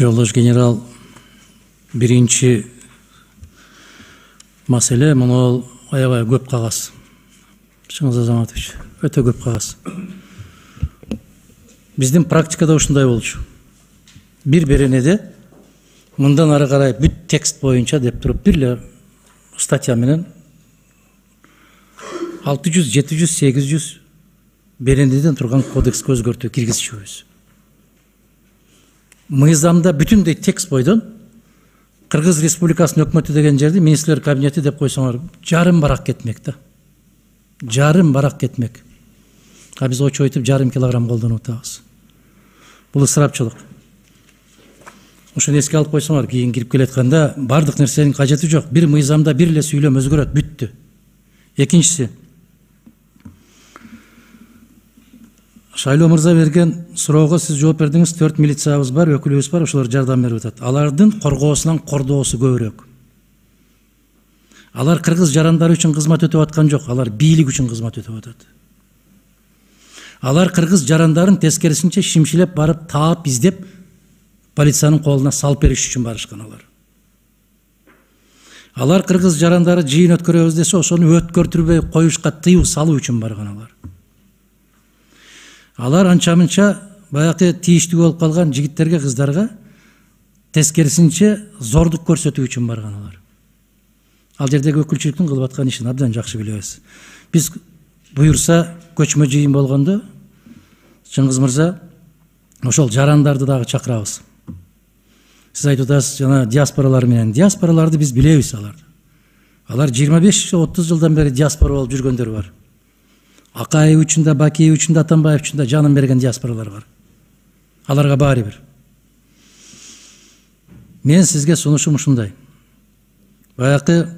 Жолдош генерал, биринчи маселе муну аябай көп кагаз. Шыңыз Азаматович, өтө көп кагаз. Биздин практикада ушундай болчу. Бир беренеде мындан ары карай бүт текст боюнча деп туруп бир эле статья менен 600, 700, 800 беренеден турган кодекске өзгөртүү киргизишүүбүз. Мыйзамда бүтүндөй текст бойдон Кыргыз Республикасынын өкмөтү деген жерди министрлер кабинети деп койсоңор жарым барак кетмек да. Жарым барак кетмек. А биз очойтуп жарым килограмм колдонуп атабыз. Бул ысырапчылык. Ошону эске алып койсоңор, кийин кирип келатканда бардык нерсенин кажети жок. Бир мыйзамда бир эле сүйлөм өзгөрөт, бүттү. Экинчиси, Шайлоо мырза берген суроого сиз жооп бердиңиз. 4 милициябыз бар, өкүлүбүз бар, ошолор жардам берип атат. Алардын коргоосунан кордоосу көбүрөөк. Алар кыргыз жарандары үчүн кызмат өтөп аткан жок, алар бийлик үчүн кызмат өтөп атат. Алар кыргыз жарандарын тескерисинче шимшилеп барып таап издеп полициянын колуна салып бериш үчүн барышкан алар. Алар кыргыз жарандары жыйын өткөрөбүз десе, ошону өткөртүрбөй коюшка тыюу салуу үчүн барган алар. Алар анча-мынча баягы тийиштүү болуп калган жигиттерге, кыздарга тескерисинче зордук көрсөтүү үчүн барган алар. Ал жердеги өкүлчүлүктүн кылып аткан ишин абдан жакшы билебиз. Биз буюрса көчмө жыйын болгондо Чыңгыз мырза ошол жарандарды дагы чакырабыз. Сиз айтып атасыз, жана диаспоралар менен. Диаспораларды биз билебиз аларды. Алар 25-30 жылдан бери диаспора болуп жүргөндөр бар. Акаев үчүн да, Бакиев үчүн да, Атамбаев үчүн да жанын берген диаспоралар бар. Аларга баары бир. Мен сизге сунушум ушундай. Баягы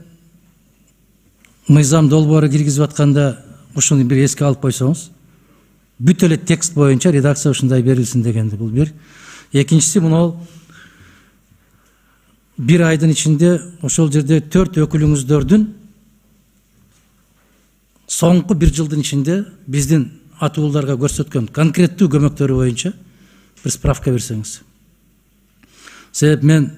мыйзам долбоору киргизип атканда ушуну бир эске алып койсоңуз, бүт эле текст боюнча редакция ушундай берилсин дегенди. Бул бир. Экинчиси, муну бир айдын ичинде ошол жерде 4 өкүлүңүздөрдүн соңку бир жылдын ичинде биздин атууларга көрсөткөн конкреттүү көмөктөрү боюнча бир справка берсеңиз. Себеп мен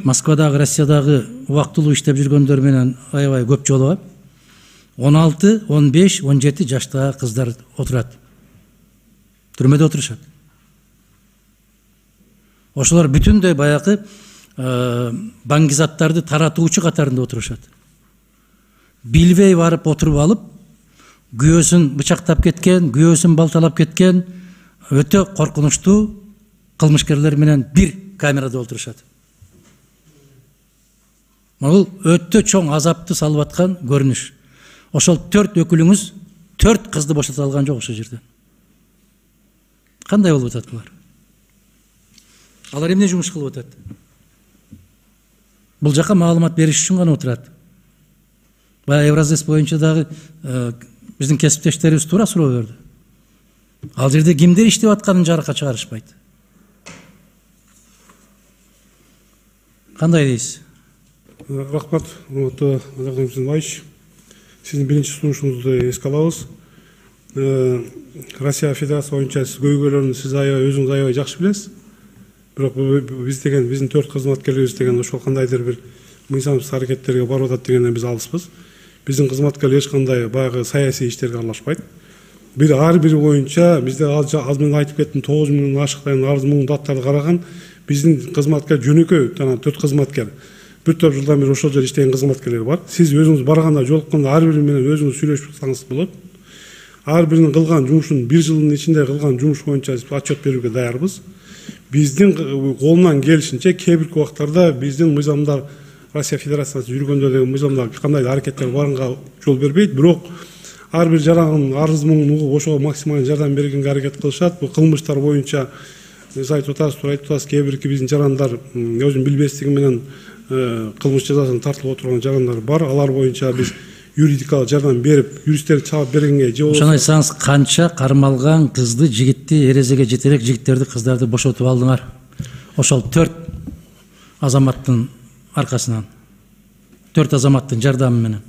Москвадагы, Россиядагы убактылуу иштеп жүргөндөр менен аябай көп жолугам. 16, 15, 17 жаштагы кыздар отурат. Түрмөдө отурушат. Ошолор бүтүндөй баягы баңгизаттарды таратуучу катарында отурушат. Билбей барып отуруп алып, күйөөсүн бычактап кеткен, күйөөсүн балталап кеткен өтө коркунучтуу кылмышкерлер менен бир камерада отурушат. Бул өтө чоң азапты салып аткан көрүнүш. Ошол 4 өкүлүңүз 4 кызды бошото алган жок ошол жерде. Кандай болуп атат булар? Алар эмне жумуш кылып атат? Бул жака маалымат бериш үчүн гана отурат. Баягы Евразес боюнча дагы биздин кесиптештерибиз туура суроо берди. Ал жерде кимдер иштеп атканын жарыкка чыгарышпайт. Кандай дейсиз? Рахмат, Владимир Зинович. Сиздин биринчи сунушуңузду эске алабыз. Россия Федерация боюнча сиз көйгөйлөрүн сиз өзүңүз аябай жакшы билесиз. Бирок биз деген биздин 4 кызматкерлерибиз деген ошол кандайдыр бир мыйзамсыз аракеттерге барып атат дегенден биз алыспыз. Биздин кызматкерлер эч кандай баягы саясий иштерге аралашпайт. Ар бири боюнча бизде аз мен айтып кеттим, 9 миңден ашыктаган арыз муң даттарды караган биздин кызматкер жөнөкөй, жана 4 кызматкер. Бир топ жылдан бери ошол жерде иштеген кызматкерлер бар. Сиз өзүңүз барганда жолукканда ар бири менен өзүңүз сүйлөшүп атсаңыз болот. Ар биринин кылган жумушун, бир жылдын ичинде кылган жумуш боюнча отчет берүүгө даярбыз. Биздин колунан келишинче кээ бирки убактарда биздин мыйзамдар Россия Федерациясы жүргөндө деген мыйзамда кандайдыр аракеттер барганга жол бербейт. Бирок ар бир жарандын арыз муңун угуп ошого максималдуу жардам бергенге аракет кылышат. Бул кылмыштар боюнча сиз айтып атасыз, кээ бирки биздин жарандар өзүнүн билбестиги менен кылмыш жазасына тартылып отурган жарандар бар. Алар боюнча биз юридикалык жардам берип, юристтер чаап бергенге же болбосо. Ошону айтсаңыз, канча кармалган кызды, жигитти, эрезеге жетерек жигиттерди, кыздарды бошотуп алдыңар? Ошол 4 азаматтын аркасынан. 4 азаматтын жардамы менен.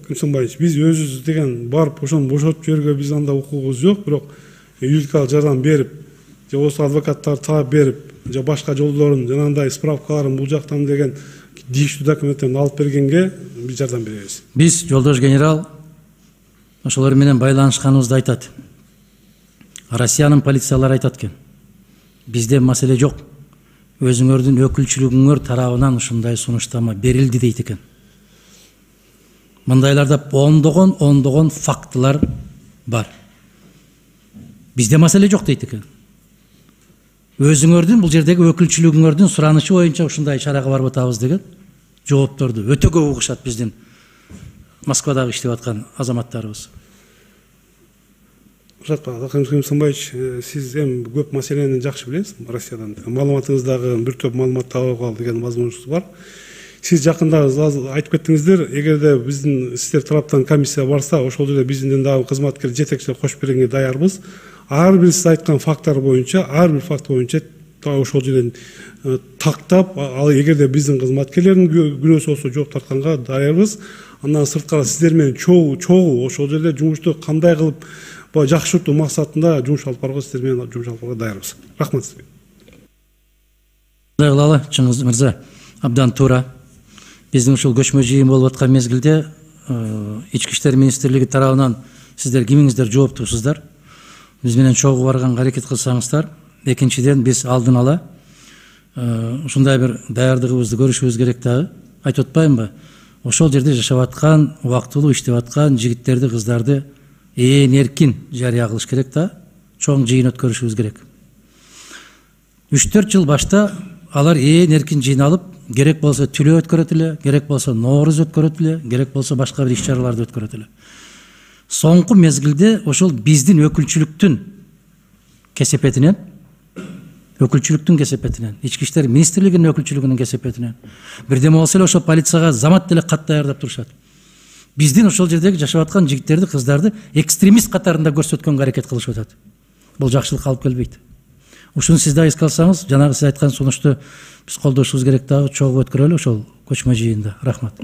Кымсынбаевич, биз өзүбүз деген барып ошону бошотуп жиберүүгө биз анда укугубуз жок, бирок юридикалык жардам берип, же болбосо адвокаттар таап берип, же башка жолдорун жанагындай справкаларын бул жактан деген тийиштүү документтерин алып бергенге биз жардам беребиз. Биз жолдош генерал ошолор менен байланышканыбызды айтат. Россиянын полициялары айтат экен. Бизде маселе жок. Өзүңөрдүн өкүлчүлүгүңөр тарабынан ушундай сунуштама берилди дейт экен. Мындайларда ондогон фактылар бар. Бизде маселе жок дейт экен. Өзүңөрдүн бул жердеги өкүлчүлүгүңөрдүн суранышы боюнча ушундай чарага барып атабыз деген жоопторду өтө көп угушат биздин Москвадагы иштеп аткан азаматтарыбыз. Аким Сымбаевич, сиз эми көп маселени жакшы билесиз Россиядан. Маалыматыңыздагы бир топ маалымат табууга деген мазмунуңуз бар. Сиз жакында айтып кеттиңиздер, эгерде биздин сиздер тараптан комиссия барса, ошол жерде биздин дагы кызматкер жетекчилер кошуп бергенге даярбыз. Ар бир сиз айткан факттар боюнча, ар бир факт боюнча ошол жерден тактап, ал эгерде биздин кызматкерлердин күнөөсү болсо жооп тартканга даярбыз. Андан сырткары сиздер менен чогуу ошол жерде жумушту кандай кылып жакшыртуу максатында жумуш алып барууга сиздер менен жумуш алып барууга даярбыз. Рахмат сизге. Кылалы, Чыңгыз мырза, абдан туура. Биздин ушул көчмө жыйын болуп аткан мезгилде Ички иштер министрлиги тарабынан сиздер кимиңиздер жооптусуздар. Биз менен чогуу барганга аракет кылсаңыздар. Экинчиден биз алдын ала ушундай бир даярдыгыбызды көрүшүбүз керек дагы. Айтып атпаймынбы? Ошол жерде жашап аткан, убактылуу иштеп аткан жигиттерди, кыздарды эркин жарыя кылыш керек да, чоң жыйын өткөрүшүбүз керек. 3-4 жыл башта алар эркин жыйналып, керек болсо түлөө өткөрөт эле, керек болсо нооруз өткөрөт эле, керек болсо башка бир иш-чараларды өткөрөт эле. Соңку мезгилде ошол биздин өкүлчүлүктүн кесепетинен, Ички иштер министрлигинин өкүлчүлүгүнүн кесепетинен бирдеме болсо эле ошол полицияга замат деле кат даярдап турушат. Биздин ошол жердеги жашап аткан жигиттерди, кыздарды экстремист катарында көрсөткөнгө аракет кылышып атат. Бул жакшылыкка алып келбейт. Ушуну сиз да эске алсаңыз, жанагы сиз айткан сунушту биз колдошубуз керек дагы, чогуу өткөрөлү ошол көчмө жыйында. Рахмат.